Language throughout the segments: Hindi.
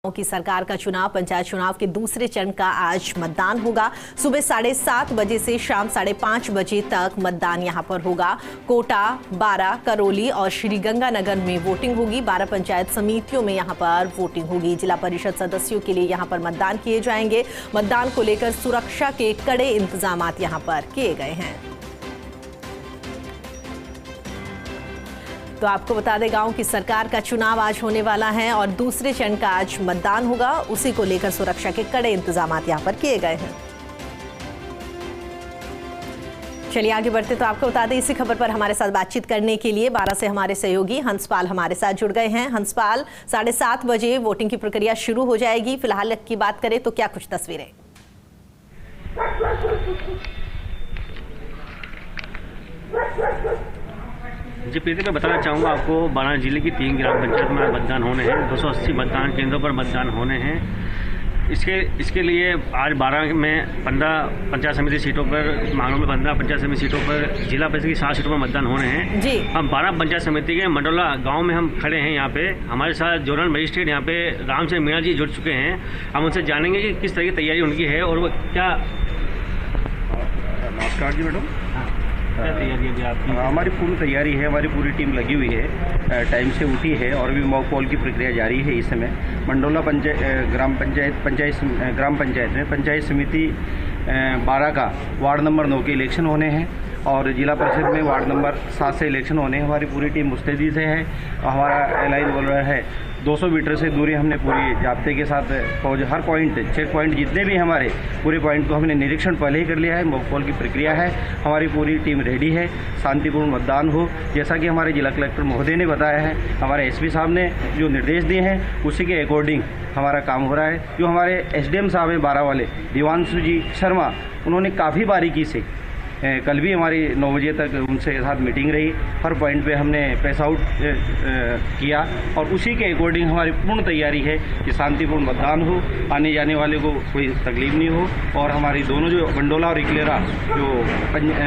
की सरकार का चुनाव, पंचायत चुनाव के दूसरे चरण का आज मतदान होगा। सुबह 7:30 बजे से शाम 5:30 बजे तक मतदान यहां पर होगा। कोटा, बारा, करौली और श्रीगंगानगर में वोटिंग होगी। 12 पंचायत समितियों में यहां पर वोटिंग होगी। जिला परिषद सदस्यों के लिए यहां पर मतदान किए जाएंगे। मतदान को लेकर सुरक्षा के कड़े इंतजाम यहां पर किए गए हैं। तो आपको बता दें, गांव की सरकार का चुनाव आज होने वाला है और दूसरे चरण का आज मतदान होगा। उसी को लेकर सुरक्षा के कड़े इंतजाम यहां पर किए गए हैं। चलिए आगे बढ़ते तो आपको बता दें, इसी खबर पर हमारे साथ बातचीत करने के लिए 12 से हमारे सहयोगी हंसपाल हमारे साथ जुड़ गए हैं। हंसपाल, 7:30 बजे वोटिंग की प्रक्रिया शुरू हो जाएगी। फिलहाल की बात करें तो क्या कुछ तस्वीरें? जी प्रीति, मैं बताना चाहूँगा आपको, बारां जिले की 3 ग्राम पंचायत में मतदान होने हैं। 280 मतदान केंद्रों पर मतदान होने हैं। इसके लिए आज 12 में 15 पंचायत समिति सीटों पर, मांगरों में 15 पंचायत समिति सीटों पर, जिला परिषद की 7 सीटों पर मतदान होने हैं जी। हम 12 पंचायत समिति के मंडोला गांव में हम खड़े हैं। यहाँ पे हमारे साथ जोनल मजिस्ट्रेट यहाँ पे राम से मीणा जी जुड़ चुके हैं। हम उनसे जानेंगे कि किस तरह की तैयारी उनकी है और वो क्या। नमस्कार जी मैडम, तैयारी है आपकी? हमारी पूरी तैयारी है, हमारी पूरी टीम लगी हुई है, टाइम से उठी है और अभी मॉक पोल की प्रक्रिया जारी है। इस समय मंडोला ग्राम पंचायत में पंचायत समिति 12 का वार्ड नंबर 9 के इलेक्शन होने हैं और जिला परिषद में वार्ड नंबर 7 से इलेक्शन होने हैं। हमारी पूरी टीम मुस्तैदी से है। हमारा एलाइन बोल रहा है 200 मीटर से दूरी हमने पूरी जाब्ते के साथ हर पॉइंट, चेक पॉइंट जितने भी हमारे पूरे पॉइंट को हमने निरीक्षण पहले ही कर लिया है। मॉक पोल की प्रक्रिया है, हमारी पूरी टीम रेडी है। शांतिपूर्ण मतदान हो, जैसा कि हमारे जिला कलेक्टर महोदय ने बताया है, हमारे एसपी साहब ने जो निर्देश दिए हैं उसी के अकॉर्डिंग हमारा काम हो रहा है। जो हमारे एसडीएम साहब हैं 12 वाले, दिवांशु जी शर्मा, उन्होंने काफ़ी बारीकी से कल भी हमारी 9 बजे तक उनसे साथ मीटिंग रही। हर पॉइंट पे हमने पैस आउट किया और उसी के अकॉर्डिंग हमारी पूर्ण तैयारी है कि शांतिपूर्ण मतदान हो, आने जाने वाले को कोई तकलीफ नहीं हो। और हमारी दोनों जो मंडोला और इकलेरा जो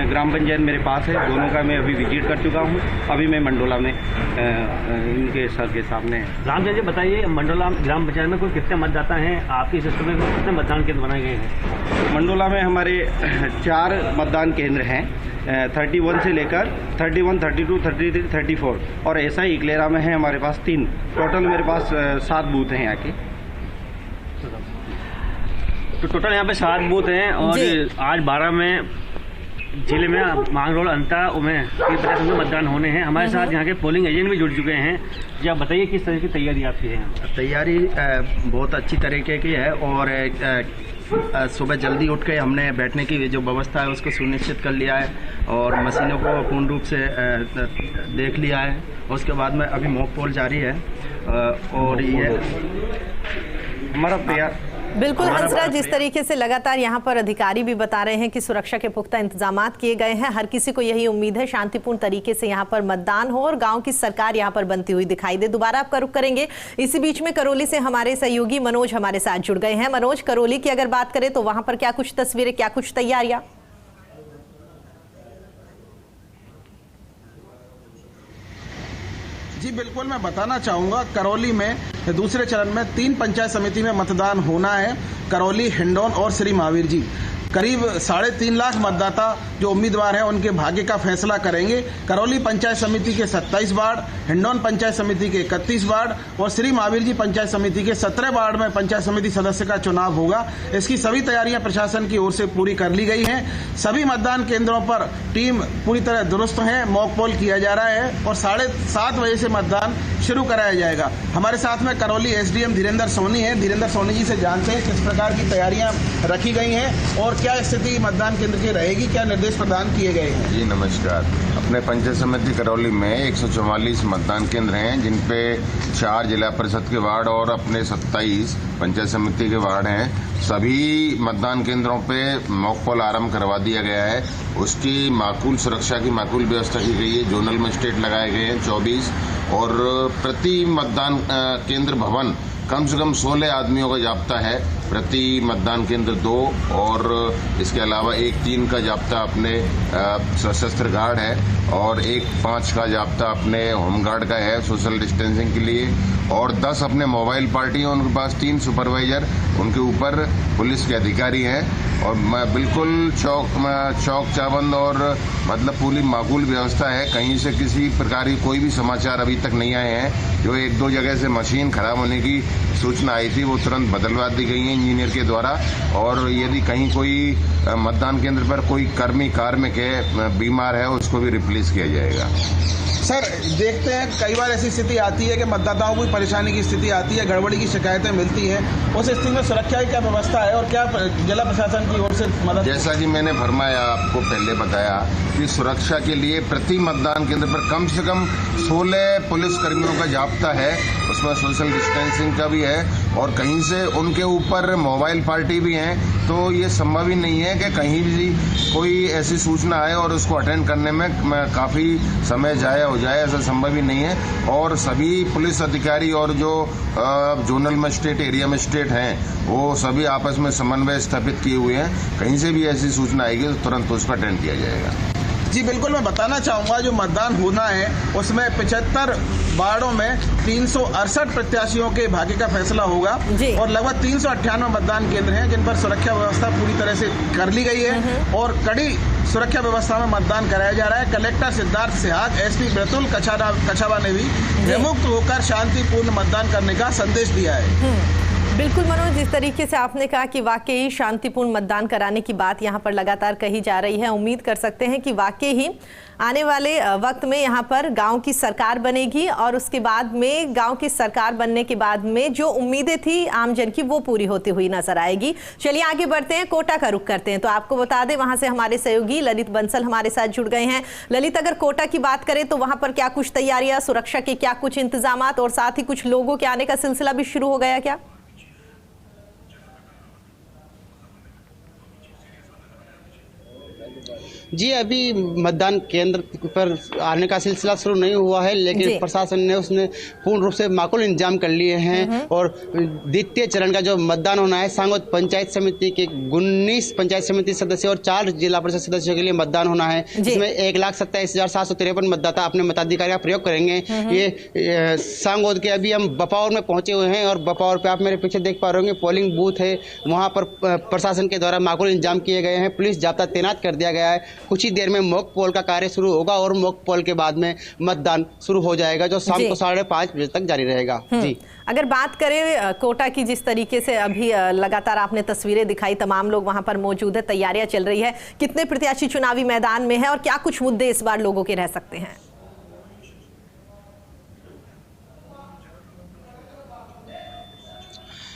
ग्राम पंचायत मेरे पास है, दोनों का मैं अभी विजिट कर चुका हूँ। अभी मैं मंडोला में इनके सर के सामने। राम जी बताइए, मंडोला ग्राम पंचायत में कुल कितने मतदाता हैं? आपकी सिस्टम में कितने मतदान केंद्र बनाए गए हैं? मंडोला में हमारे 4 मतदान केंद्र हैं, 31 से लेकर 31, 32, 33, 34 और ऐसा ही इकलेरा में है हमारे पास 3। टोटल मेरे पास 7 बूथ हैं यहाँ के। तो टोटल यहाँ पे 7 बूथ हैं और आज 12 में जिले में मांगरोल, अंता में 350 में मतदान होने हैं। हमारे साथ यहाँ के पोलिंग एजेंट भी जुड़ चुके हैं। जी आप बताइए किस तरह की तैयारी आपकी है? तैयारी बहुत अच्छी तरीके की है और सुबह जल्दी उठ के हमने बैठने की जो व्यवस्था है उसको सुनिश्चित कर लिया है और मशीनों को पूर्ण रूप से देख लिया है। उसके बाद में अभी मॉक पोल जारी है और ये हमारा तैयार। बिल्कुल हंसराज, जिस तरीके से लगातार यहाँ पर अधिकारी भी बता रहे हैं कि सुरक्षा के पुख्ता इंतजामात किए गए हैं। हर किसी को यही उम्मीद है शांतिपूर्ण तरीके से यहाँ पर मतदान हो और गांव की सरकार यहाँ पर बनती हुई दिखाई दे। दोबारा आपका रुख करेंगे। इसी बीच में करौली से हमारे सहयोगी मनोज हमारे साथ जुड़ गए हैं। मनोज, करौली की अगर बात करें तो वहां पर क्या कुछ तस्वीरें, क्या कुछ तैयारियां? जी बिल्कुल, मैं बताना चाहूँगा, करौली में दूसरे चरण में 3 पंचायत समिति में मतदान होना है। करौली, हिंडौन और श्री महावीर जी। करीब 3.5 लाख मतदाता जो उम्मीदवार हैं उनके भाग्य का फैसला करेंगे। करौली पंचायत समिति के 27 वार्ड, हिंडौन पंचायत समिति के 31 वार्ड और श्री महावीर जी पंचायत समिति के 17 वार्ड में पंचायत समिति सदस्य का चुनाव होगा। इसकी सभी तैयारियां प्रशासन की ओर से पूरी कर ली गई हैं। सभी मतदान केंद्रों पर टीम पूरी तरह दुरुस्त है। मॉक पोल किया जा रहा है और 7:30 बजे से मतदान शुरू कराया जाएगा। हमारे साथ में करौली एसडीएम धीरेन्द्र सोनी है। धीरेन्द्र सोनी जी से जानते हैं किस प्रकार की तैयारियां रखी गई हैं और क्या स्थिति मतदान केंद्र की रहेगी, क्या निर्देश प्रदान किए गए हैं? जी नमस्कार। अपने पंचायत समिति करौली में 144 मतदान केंद्र हैं, जिन पे 4 जिला परिषद के वार्ड और अपने 27 पंचायत समिति के वार्ड हैं। सभी मतदान केंद्रों पे मॉक पोल आरंभ करवा दिया गया है। उसकी माकूल सुरक्षा की माकूल व्यवस्था की गई है। जोनल मजिस्ट्रेट लगाए गए हैं 24 और प्रति मतदान केंद्र भवन कम से कम 16 आदमियों का जाब्ता है प्रति मतदान केंद्र 2 और इसके अलावा एक 3 का जाब्ता अपने सशस्त्र गार्ड है और एक 5 का जाब्ता अपने होमगार्ड का है सोशल डिस्टेंसिंग के लिए और 10 अपने मोबाइल पार्टी हैं, उनके पास 3 सुपरवाइजर, उनके ऊपर पुलिस के अधिकारी हैं और मैं बिल्कुल चौक चाबंद और मतलब पूरी माकूल व्यवस्था है। कहीं से किसी प्रकार की कोई भी समाचार अभी तक नहीं आए हैं। जो 1-2 जगह से मशीन खराब होने की सूचना आई थी वो तुरंत बदलवा दी गई है इंजीनियर के द्वारा और यदि कहीं कोई मतदान केंद्र पर कोई कर्मी कार्मिक है बीमार है उसको भी रिप्लेस किया जाएगा। सर देखते हैं कई बार ऐसी स्थिति आती है कि मतदाताओं को परेशानी की स्थिति आती है, गड़बड़ी की शिकायतें मिलती हैं, उस स्थिति में सुरक्षा की क्या व्यवस्था है और क्या जिला प्रशासन की ओर से मदद? जैसा कि मैंने फरमाया आपको पहले बताया कि सुरक्षा के लिए प्रति मतदान केंद्र पर कम से कम 16 पुलिस कर्मियों का जाब्ता है, उसमें सोशल डिस्टेंसिंग का भी है और कहीं से उनके ऊपर मोबाइल पार्टी भी हैं, तो ये संभव ही नहीं है कि कहीं भी कोई ऐसी सूचना आए और उसको अटेंड करने में काफी समय जाया हो जाए, ऐसा संभव ही नहीं है। और सभी पुलिस अधिकारी और जो जोनल मजिस्ट्रेट, एरिया मजिस्ट्रेट हैं वो सभी आपस में समन्वय स्थापित किए हुए हैं। कहीं से भी ऐसी सूचना आएगी तो तुरंत उसका अटेंड किया जाएगा। जी बिल्कुल, मैं बताना चाहूँगा जो मतदान होना है उसमें 75 वार्डों में 368 प्रत्याशियों के भाग्य का फैसला होगा और लगभग 398 मतदान केंद्र हैं जिन पर सुरक्षा व्यवस्था पूरी तरह से कर ली गई है और कड़ी सुरक्षा व्यवस्था में मतदान कराया जा रहा है। कलेक्टर सिद्धार्थ सिहाग, एसपी बैतूल कछावा ने भी विमुक्त होकर शांतिपूर्ण मतदान करने का संदेश दिया है। बिल्कुल मनोज, जिस तरीके से आपने कहा कि वाकई शांतिपूर्ण मतदान कराने की बात यहाँ पर लगातार कही जा रही है, उम्मीद कर सकते हैं कि वाकई ही आने वाले वक्त में यहाँ पर गांव की सरकार बनेगी और उसके बाद में गांव की सरकार बनने के बाद में जो उम्मीदें थी आमजन की वो पूरी होती हुई नजर आएगी। चलिए आगे बढ़ते हैं, कोटा का रुख करते हैं। तो आपको बता दें वहां से हमारे सहयोगी ललित बंसल हमारे साथ जुड़ गए हैं। ललित, अगर कोटा की बात करें तो वहां पर क्या कुछ तैयारियां, सुरक्षा के क्या कुछ इंतजाम और साथ ही कुछ लोगों के आने का सिलसिला भी शुरू हो गया क्या? जी, अभी मतदान केंद्र पर आने का सिलसिला शुरू नहीं हुआ है, लेकिन प्रशासन ने उसने पूर्ण रूप से माकूल इंतजाम कर लिए हैं और द्वितीय चरण का जो मतदान होना है सांगोद पंचायत समिति के 19 पंचायत समिति सदस्य और 4 जिला परिषद सदस्यों के लिए मतदान होना है, जिसमें 1,27,753 मतदाता अपने मताधिकार का प्रयोग करेंगे। ये सांगोद के अभी हम बपावर में पहुंचे हुए हैं और बपावर पे आप मेरे पीछे देख पा रहे होंगे पोलिंग बूथ है, वहाँ पर प्रशासन के द्वारा माकूल इंतजाम किए गए हैं, पुलिस जाब्ता तैनात कर दिया गया है। कुछ ही देर में मॉक पोल का कार्य शुरू होगा और मॉक पोल के बाद में मतदान शुरू हो जाएगा जो शाम को 5:30 बजे तक जारी रहेगा। जी, अगर बात करें कोटा की, जिस तरीके से अभी लगातार आपने तस्वीरें दिखाई, तमाम लोग वहां पर मौजूद है, तैयारियां चल रही है, कितने प्रत्याशी चुनावी मैदान में है और क्या कुछ मुद्दे इस बार लोगों के रह सकते हैं?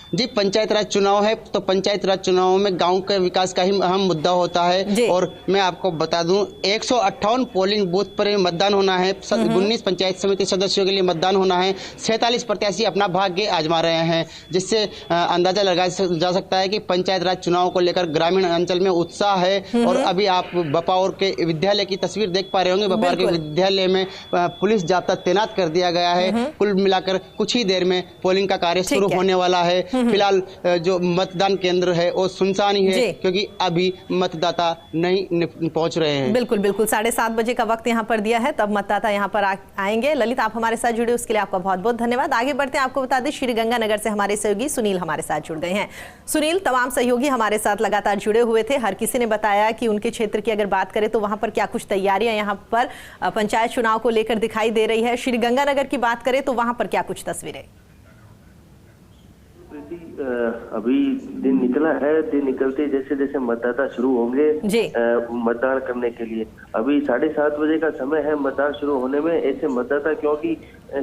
जी, पंचायत राज चुनाव है तो पंचायत राज चुनाव में गांव के विकास का ही अहम मुद्दा होता है और मैं आपको बता दूं 158 पोलिंग बूथ पर मतदान होना है, 19 पंचायत समिति सदस्यों के लिए मतदान होना है, 47 प्रत्याशी अपना भाग्य आजमा रहे हैं, जिससे अंदाजा लगाया जा सकता है कि पंचायत राज चुनाव को लेकर ग्रामीण अंचल में उत्साह है। और अभी आप बपावर के विद्यालय की तस्वीर देख पा रहे होंगे, बपावर के विद्यालय में पुलिस जाब्ता तैनात कर दिया गया है। कुल मिलाकर कुछ ही देर में पोलिंग का कार्य शुरू होने वाला है। फिलहाल जो मतदान केंद्र है वो सुनसान ही है क्योंकि अभी मतदाता नहीं पहुंच रहे हैं। बिल्कुल बिल्कुल, 7:30 बजे का वक्त यहाँ पर दिया है, तब मतदाता यहाँ पर आएंगे। ललित, आप हमारे साथ जुड़े उसके लिए आपका बहुत बहुत धन्यवाद। आगे बढ़ते हैं, आपको बता दें श्रीगंगानगर से हमारे सहयोगी सुनील हमारे साथ जुड़ गए हैं। सुनील, तमाम सहयोगी हमारे साथ लगातार जुड़े हुए थे, हर किसी ने बताया कि उनके क्षेत्र की अगर बात करें तो वहां पर क्या कुछ तैयारियां यहाँ पर पंचायत चुनाव को लेकर दिखाई दे रही है। श्रीगंगानगर की बात करें तो वहां पर क्या कुछ तस्वीरें? अभी दिन निकला है, दिन निकलते जैसे जैसे मतदाता शुरू होंगे मतदान करने के लिए, अभी 7:30 बजे का समय है मतदान शुरू होने में। ऐसे मतदाता, क्योंकि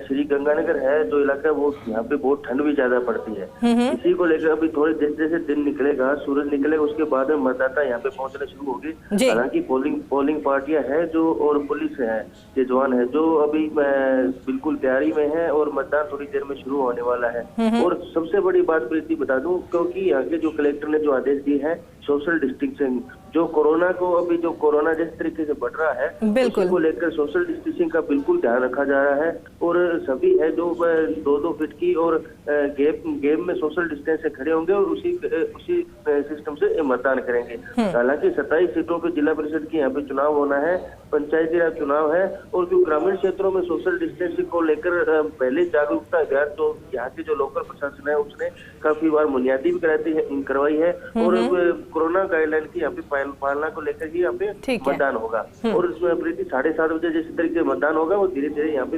श्रीगंगानगर है जो इलाका, वो यहाँ पे बहुत ठंड भी ज्यादा पड़ती है, इसी को लेकर अभी थोड़े जैसे जैसे दिन निकलेगा, सूरज निकलेगा, उसके बाद में मतदाता यहाँ पे पहुंचने शुरू होंगे। हालांकि पोलिंग पार्टियां हैं जो और पुलिस है के जवान है जो अभी बिल्कुल तैयारी में है और मतदान थोड़ी देर में शुरू होने वाला है। और सबसे बड़ी बात प्रीति बता दूं, क्योंकि यहाँ के जो कलेक्टर ने जो आदेश दिए हैं सोशल डिस्टेंसिंग, जो कोरोना जिस तरीके से बढ़ रहा है बिल्कुल, उसी को लेकर सोशल डिस्टेंसिंग का बिल्कुल ध्यान रखा जा रहा है और सभी है जो 2-2 फीट की और गैप में सोशल डिस्टेंस से खड़े होंगे और उसी सिस्टम से मतदान करेंगे। हालांकि 27 सीटों पे जिला परिषद की यहाँ पे चुनाव होना है, पंचायती राज चुनाव है और जो ग्रामीण क्षेत्रों में सोशल डिस्टेंसिंग को लेकर पहले जागरूकता अभियान तो यहाँ के जो लोकल प्रशासन है उसने काफी बार बुनियादी भी करवाई है और कोरोना गाइडलाइन की यहाँ पे पालना को लेकर ही यहाँ पे मतदान होगा और इसमें प्रीति 7:30 बजे जिस तरीके से मतदान होगा वो धीरे धीरे यहाँ पे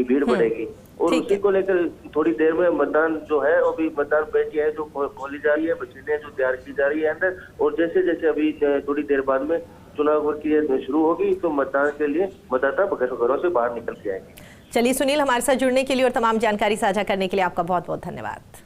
भीड़ बढ़ेगी और उसी को लेकर थोड़ी देर में मतदान जो है अभी मतदान पेटियां है जो खोली जा रही है, मशीनें जो तैयार की जा रही है अंदर और जैसे जैसे अभी थोड़ी देर बाद में चुनाव प्रक्रिया शुरू होगी तो मतदान के लिए मतदाता घरों से बाहर निकल के आएंगे। चलिए सुनील, हमारे साथ जुड़ने के लिए और तमाम जानकारी साझा करने के लिए आपका बहुत बहुत धन्यवाद।